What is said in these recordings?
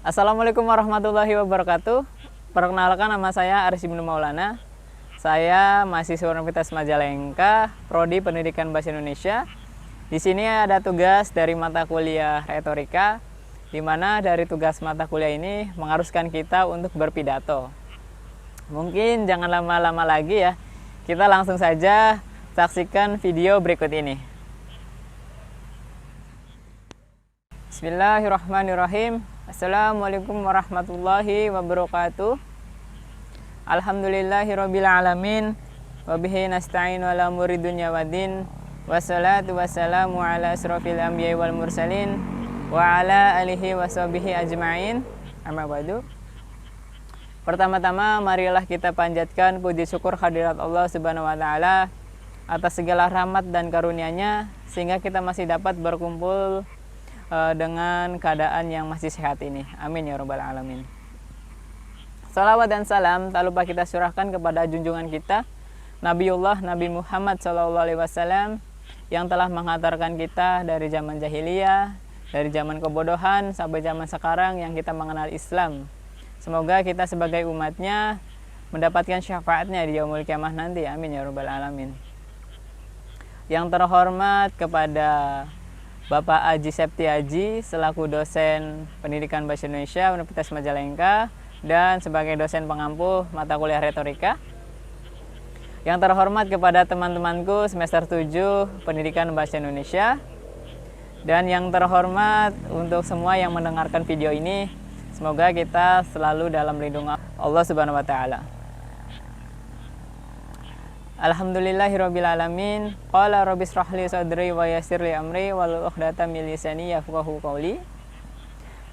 Assalamualaikum warahmatullahi wabarakatuh. Perkenalkan, nama saya Aris Ibnu Maulana. Saya mahasiswa Universitas Majalengka, Prodi Pendidikan Bahasa Indonesia. Di sini ada tugas dari mata kuliah retorika, di mana dari tugas mata kuliah ini mengharuskan kita untuk berpidato. Mungkin jangan lama-lama lagi ya, kita langsung saja saksikan video berikut ini. Bismillahirrahmanirrahim. Assalamualaikum warahmatullahi wabarakatuh. Alhamdulillahirabbil alamin wa bihi nasta'inu ala umuri dunya waddin. Wassalatu wassalamu ala asrofil anbiya'i wal mursalin wa ala alihi washabihi ajma'in. Amma ba'du. Pertama-tama marilah kita panjatkan puji syukur hadirat Allah Subhanahu wa taala atas segala rahmat dan karunia-Nya sehingga kita masih dapat berkumpul dengan keadaan yang masih sehat ini. Amin ya rabbal alamin. Salawat dan salam tak lupa kita surahkan kepada junjungan kita Nabiullah Nabi Muhammad SAW yang telah menghantarkan kita dari zaman jahiliyah, dari zaman kebodohan sampai zaman sekarang yang kita mengenal Islam. Semoga kita sebagai umatnya mendapatkan syafaatnya di yaumul kiamah nanti. Amin ya rabbal alamin. Yang terhormat kepada Bapak Aji Septiaji selaku dosen Pendidikan Bahasa Indonesia Universitas Majalengka dan sebagai dosen pengampu mata kuliah retorika. Yang terhormat kepada teman-temanku semester 7 Pendidikan Bahasa Indonesia. Dan yang terhormat untuk semua yang mendengarkan video ini, semoga kita selalu dalam lindungan Allah Subhanahu wa taala. Alhamdulillahirabbil alamin. Qala rabbis shrahli sadri wa yassirli amri wahlul 'uqdatam min lisani yafqahu qawli.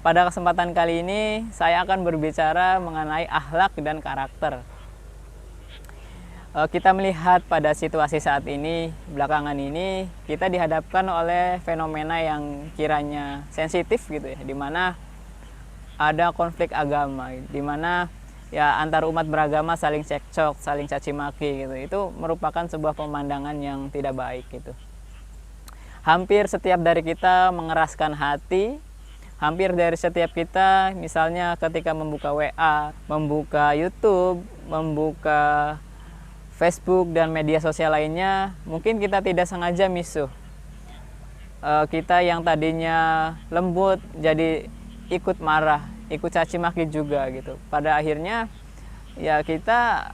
Pada kesempatan kali ini saya akan berbicara mengenai akhlak dan karakter. Kita melihat pada situasi saat ini, belakangan ini kita dihadapkan oleh fenomena yang kiranya sensitif gitu ya, di mana ada konflik agama, di mana ya antar umat beragama saling cekcok, saling caci maki gitu. Itu merupakan sebuah pemandangan yang tidak baik gitu. Hampir setiap dari kita mengeraskan hati, hampir dari setiap kita misalnya ketika membuka WA, membuka YouTube, membuka Facebook dan media sosial lainnya, mungkin kita tidak sengaja misuh. Kita yang tadinya lembut jadi ikut marah, ikut caci maki juga gitu. Pada akhirnya ya kita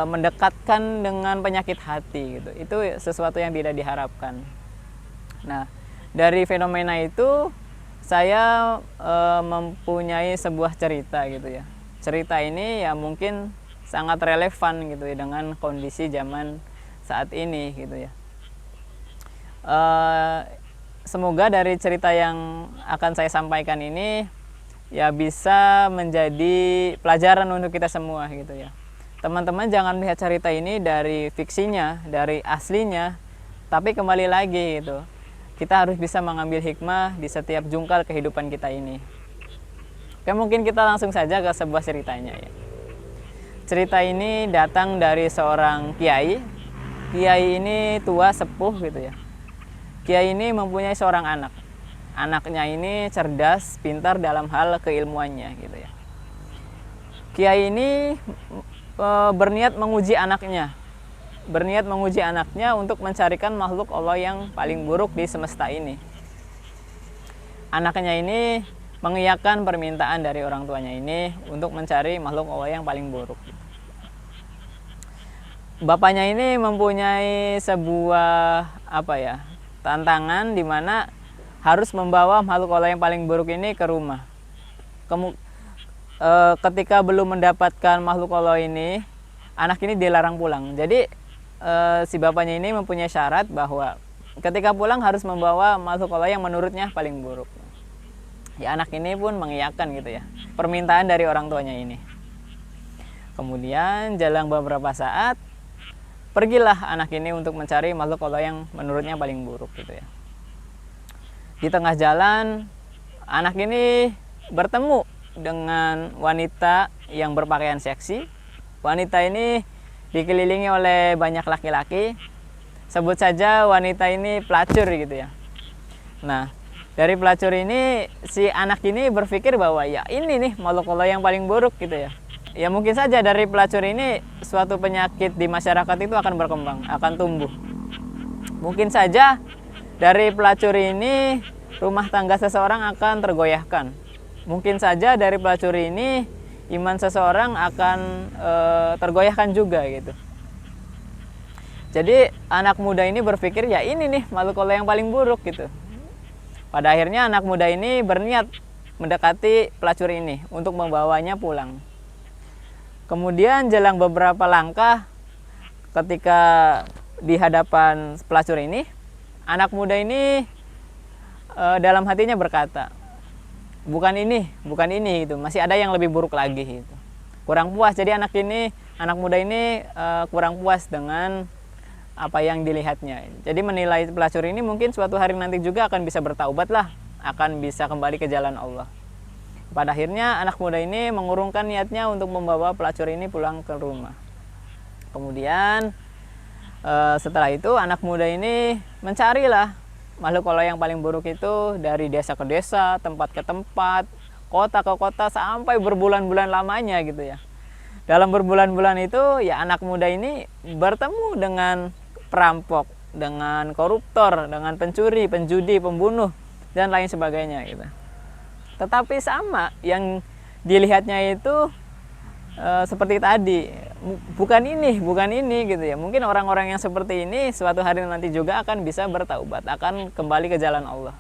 mendekatkan dengan penyakit hati gitu. Itu sesuatu yang tidak diharapkan. Nah, dari fenomena itu saya mempunyai sebuah cerita gitu ya. Cerita ini ya mungkin sangat relevan gitu ya dengan kondisi zaman saat ini gitu ya. Semoga dari cerita yang akan saya sampaikan ini ya bisa menjadi pelajaran untuk kita semua gitu ya. Teman-teman jangan melihat cerita ini dari fiksinya, dari aslinya, tapi kembali lagi gitu. Kita harus bisa mengambil hikmah di setiap jungkal kehidupan kita ini. Oke, mungkin kita langsung saja ke sebuah ceritanya ya. Cerita ini datang dari seorang kiai. Kiai ini tua sepuh gitu ya. Kiai ini mempunyai seorang anak. Anaknya ini cerdas, pintar dalam hal keilmuannya gitu ya. Kiai ini berniat menguji anaknya. Berniat menguji anaknya untuk mencarikan makhluk Allah yang paling buruk di semesta ini. Anaknya ini mengiyakan permintaan dari orang tuanya ini untuk mencari makhluk Allah yang paling buruk. Bapaknya ini mempunyai sebuah tantangan di mana harus membawa makhluk Allah yang paling buruk ini ke rumah. Ketika belum mendapatkan makhluk Allah ini, anak ini dilarang pulang. Jadi si bapaknya ini mempunyai syarat bahwa ketika pulang harus membawa makhluk Allah yang menurutnya paling buruk. Ya, anak ini pun mengiyakan gitu ya permintaan dari orang tuanya ini. Kemudian jalan beberapa saat, pergilah anak ini untuk mencari makhluk Allah yang menurutnya paling buruk gitu ya. Di tengah jalan, anak ini bertemu dengan wanita yang berpakaian seksi. Wanita ini dikelilingi oleh banyak laki-laki. Sebut saja wanita ini pelacur gitu ya. Nah, Dari pelacur ini si anak ini berpikir bahwa ya ini nih makhluk Allah yang paling buruk gitu ya. Ya mungkin saja dari pelacur ini suatu penyakit di masyarakat itu akan berkembang, akan tumbuh. Mungkin saja dari pelacur ini rumah tangga seseorang akan tergoyahkan. Mungkin saja dari pelacur ini iman seseorang akan tergoyahkan juga gitu. Jadi anak muda ini berpikir ya ini nih makhluk Allah yang paling buruk gitu. Pada akhirnya anak muda ini berniat mendekati pelacur ini untuk membawanya pulang. Kemudian jalan beberapa langkah ketika di hadapan pelacur ini, anak muda ini dalam hatinya berkata, bukan ini gitu, masih ada yang lebih buruk lagi gitu. Kurang puas, jadi anak muda ini kurang puas dengan apa yang dilihatnya. Jadi menilai pelacur ini mungkin suatu hari nanti juga akan bisa bertaubat lah, akan bisa kembali ke jalan Allah. Pada akhirnya anak muda ini mengurungkan niatnya untuk membawa pelacur ini pulang ke rumah. Kemudian setelah itu anak muda ini mencarilah makhluk Allah yang paling buruk itu dari desa ke desa, tempat ke tempat, kota ke kota sampai berbulan-bulan lamanya gitu ya. Dalam berbulan-bulan itu ya anak muda ini bertemu dengan perampok, dengan koruptor, dengan pencuri, penjudi, pembunuh dan lain sebagainya gitu. Tetapi sama yang dilihatnya itu seperti tadi, bukan ini gitu ya. Mungkin orang-orang yang seperti ini suatu hari nanti juga akan bisa bertaubat, akan kembali ke jalan Allah.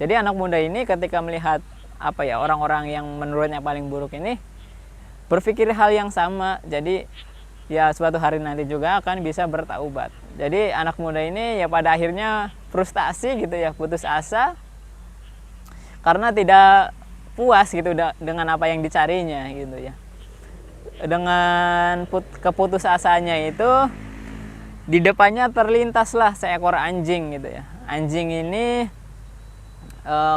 Jadi anak muda ini ketika melihat orang-orang yang menurutnya paling buruk ini berpikir hal yang sama. Jadi ya suatu hari nanti juga akan bisa bertaubat. Jadi anak muda ini ya pada akhirnya frustasi gitu ya, putus asa karena tidak puas gitu dengan apa yang dicarinya gitu ya. Dengan keputusasanya itu di depannya terlintaslah seekor anjing gitu ya. Anjing ini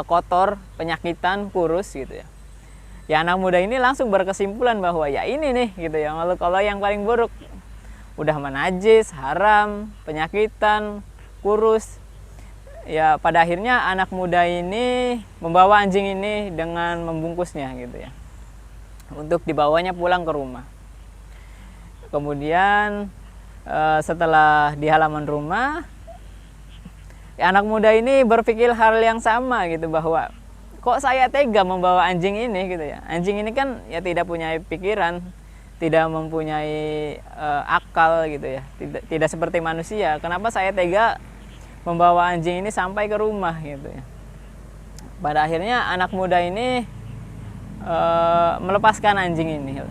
kotor, penyakitan, kurus gitu ya. Ya anak muda ini langsung berkesimpulan bahwa ya ini nih gitu ya makhluk Allah yang paling buruk. Udah menajis, haram, penyakitan, kurus. Ya pada akhirnya anak muda ini membawa anjing ini dengan membungkusnya gitu ya, untuk dibawanya pulang ke rumah. Kemudian setelah di halaman rumah, ya anak muda ini berpikir hal yang sama gitu, bahwa kok saya tega membawa anjing ini gitu ya. Anjing ini kan ya tidak punya pikiran, tidak mempunyai akal gitu ya, tidak seperti manusia. Kenapa saya tega membawa anjing ini sampai ke rumah gitu ya. Pada akhirnya anak muda ini melepaskan anjing ini.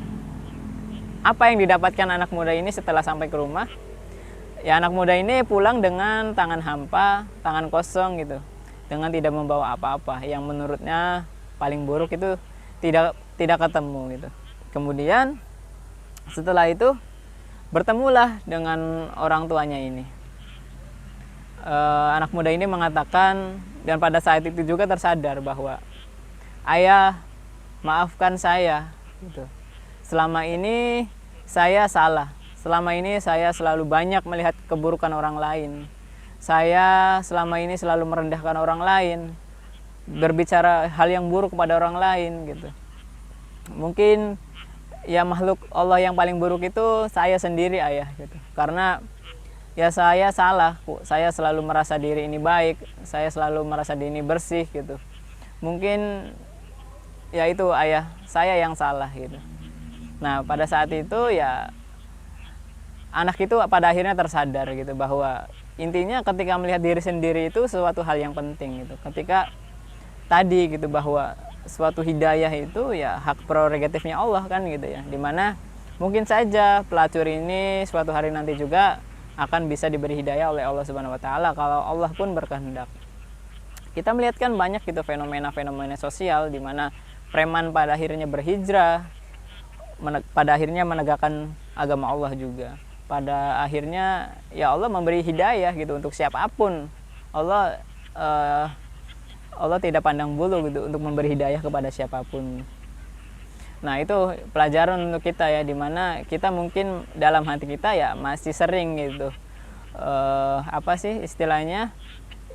Apa yang didapatkan anak muda ini setelah sampai ke rumah? Ya anak muda ini pulang dengan tangan hampa, tangan kosong gitu, dengan tidak membawa apa-apa yang menurutnya paling buruk itu tidak ketemu gitu. Kemudian setelah itu bertemulah dengan orang tuanya ini. Anak muda ini mengatakan, dan pada saat itu juga tersadar bahwa ayah, maafkan saya gitu. Selama ini saya salah. Selama ini saya selalu banyak melihat keburukan orang lain. Saya selama ini selalu merendahkan orang lain, berbicara hal yang buruk kepada orang lain gitu. Mungkin ya makhluk Allah yang paling buruk itu saya sendiri ayah gitu. Karena ya saya salah, saya selalu merasa diri ini baik, saya selalu merasa diri ini bersih gitu. Mungkin ya itu ayah, saya yang salah gitu. Nah pada saat itu ya anak itu pada akhirnya tersadar gitu, bahwa intinya ketika melihat diri sendiri itu suatu hal yang penting gitu. Ketika tadi gitu bahwa suatu hidayah itu ya hak prerogatifnya Allah kan gitu ya. Dimana mungkin saja pelacur ini suatu hari nanti juga akan bisa diberi hidayah oleh Allah Subhanahu wa taala kalau Allah pun berkehendak. Kita melihat kan banyak gitu fenomena-fenomena sosial di mana preman pada akhirnya berhijrah, pada akhirnya menegakkan agama Allah juga. Pada akhirnya ya Allah memberi hidayah gitu untuk siapapun. Allah tidak pandang bulu gitu untuk memberi hidayah kepada siapapun. Nah itu pelajaran untuk kita ya, dimana kita mungkin dalam hati kita ya masih sering gitu istilahnya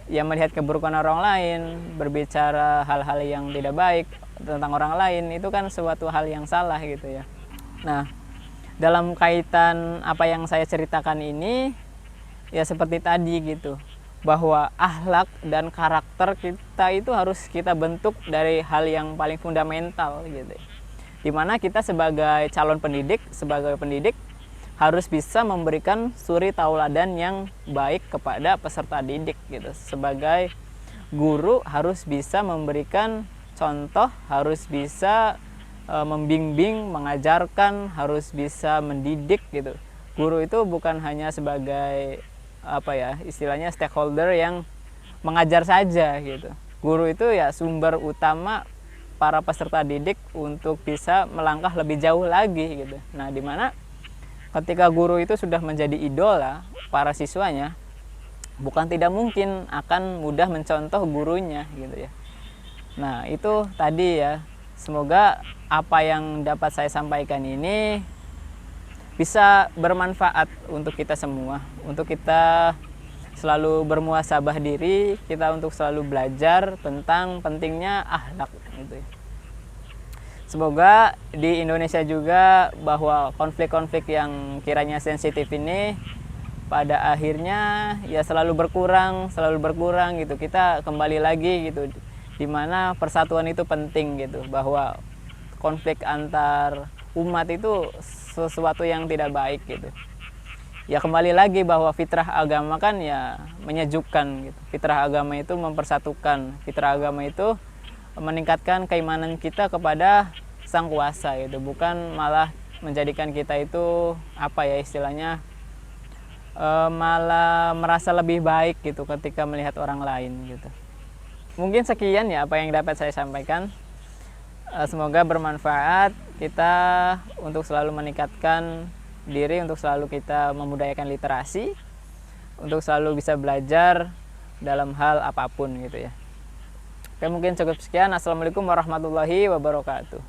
ya melihat keburukan orang lain, berbicara hal-hal yang tidak baik tentang orang lain, itu kan suatu hal yang salah gitu ya. Nah, dalam kaitan apa yang saya ceritakan ini, ya seperti tadi gitu, bahwa akhlak dan karakter kita itu harus kita bentuk dari hal yang paling fundamental gitu. Dimana kita sebagai calon pendidik, sebagai pendidik harus bisa memberikan suri tauladan yang baik kepada peserta didik gitu. Sebagai guru harus bisa memberikan contoh, harus bisa membimbing, mengajarkan, harus bisa mendidik gitu. Guru itu bukan hanya sebagai apa ya, istilahnya stakeholder yang mengajar saja gitu. Guru itu ya sumber utama para peserta didik untuk bisa melangkah lebih jauh lagi gitu. Nah, di mana ketika guru itu sudah menjadi idola para siswanya, bukan tidak mungkin akan mudah mencontoh gurunya gitu ya. Nah, itu tadi ya. Semoga apa yang dapat saya sampaikan ini bisa bermanfaat untuk kita semua, untuk kita selalu bermuhasabah diri, kita untuk selalu belajar tentang pentingnya akhlak gitu ya. Semoga di Indonesia juga bahwa konflik-konflik yang kiranya sensitif ini pada akhirnya ya selalu berkurang gitu. Kita kembali lagi gitu, dimana persatuan itu penting gitu, bahwa konflik antar umat itu sesuatu yang tidak baik gitu. Ya kembali lagi bahwa fitrah agama kan ya menyejukkan gitu. Fitrah agama itu mempersatukan, fitrah agama itu meningkatkan keimanan kita kepada sang kuasa gitu, bukan malah menjadikan kita itu apa ya istilahnya malah merasa lebih baik gitu ketika melihat orang lain gitu. Mungkin sekian ya apa yang dapat saya sampaikan. Semoga bermanfaat kita untuk selalu meningkatkan diri, untuk selalu kita memudayakan literasi, untuk selalu bisa belajar dalam hal apapun gitu ya. Oke, mungkin cukup sekian. Assalamualaikum warahmatullahi wabarakatuh.